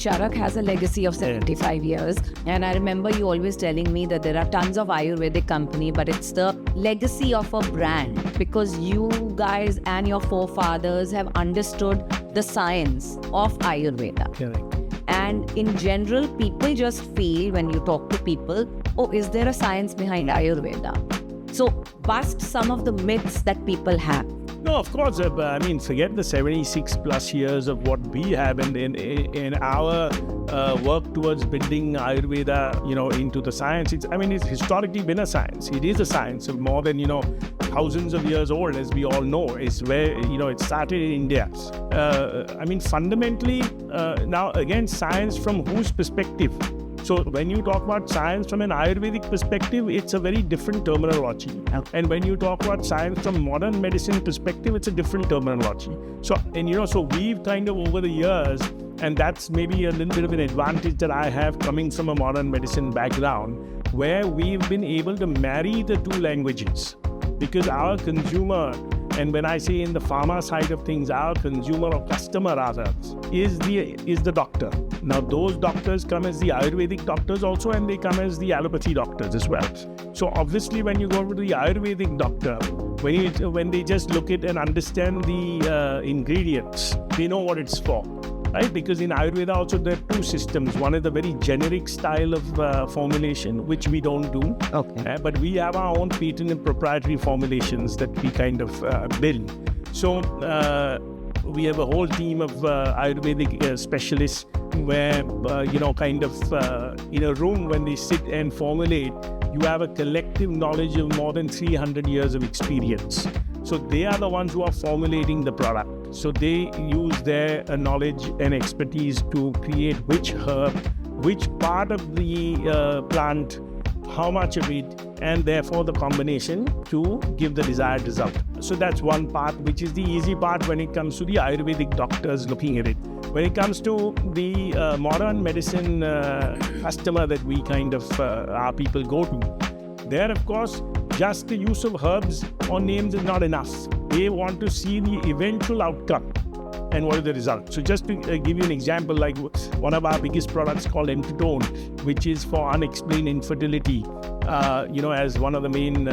Charak has a legacy of 75 years. And I remember you always telling me that there are tons of Ayurvedic company, but it's the legacy of a brand, because you guys and your forefathers have understood the science of Ayurveda. Correct. And in general, people just feel when you talk to people, oh, is there a science behind Ayurveda? So bust some of the myths that people have. No, of course. I mean, forget the 76 plus years of what we have in our work towards building Ayurveda, into the science. It's historically been a science. It is a science of more than, thousands of years old, as we all know. It's where, it started in India. Fundamentally, now again, science from whose perspective? So when you talk about science from an Ayurvedic perspective, it's a very different terminology. Okay. And when you talk about science from modern medicine perspective, it's a different terminology. So we've kind of over the years, and that's maybe a little bit of an advantage that I have coming from a modern medicine background, where we've been able to marry the two languages. Because our consumer, and when I say in the pharma side of things, our consumer or customer rather, is the doctor. Now those doctors come as the Ayurvedic docters also, and they come as the allopathy doctors as well. So obviously when you go to the Ayurvedic doctor, when they just look at and understand the ingredients, they know what it's for. Right? Because in Ayurveda also there are two systems. One is the very generic style of formulation, which we don't do. Okay. But we have our own patent and proprietary formulations that we kind of build. So we have a whole team of Ayurvedic specialists where, in a room when they sit and formulate, you have a collective knowledge of more than 300 years of experience. So they are the ones who are formulating the product. So they use their knowledge and expertise to create which herb, which part of the plant, how much of it, and therefore the combination to give the desired result. So that's one part, which is the easy part when it comes to the Ayurvedic doctors looking at it. When it comes to the modern medicine customer that we kind of, our people go to, there of course, just the use of herbs or names is not enough. They want to see the eventual outcome and what is the result. So just to give you an example, like one of our biggest products called Emptone, which is for unexplained infertility, as one of the main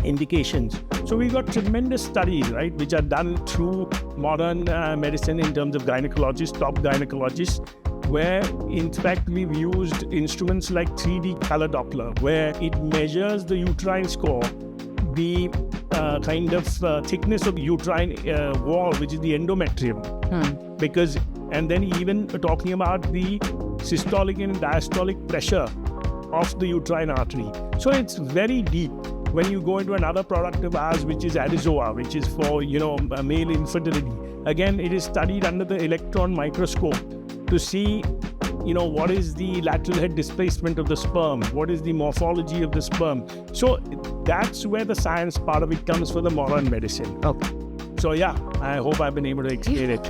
indications. So we've got tremendous studies, right, which are done through modern medicine in terms of gynecologists, top gynecologists, where in fact we've used instruments like 3D color Doppler, where it measures the uterine score, the thickness of the uterine wall, which is the endometrium. And then even talking about the systolic and diastolic pressure of the uterine artery. So it's very deep. When you go into another product of ours, which is Adizoa, which is for, male infertility, again, it is studied under the electron microscope to see, what is the lateral head displacement of the sperm, what is the morphology of the sperm. So that's where the science part of it comes for the modern medicine. Okay. So yeah, I hope I've been able to explain it.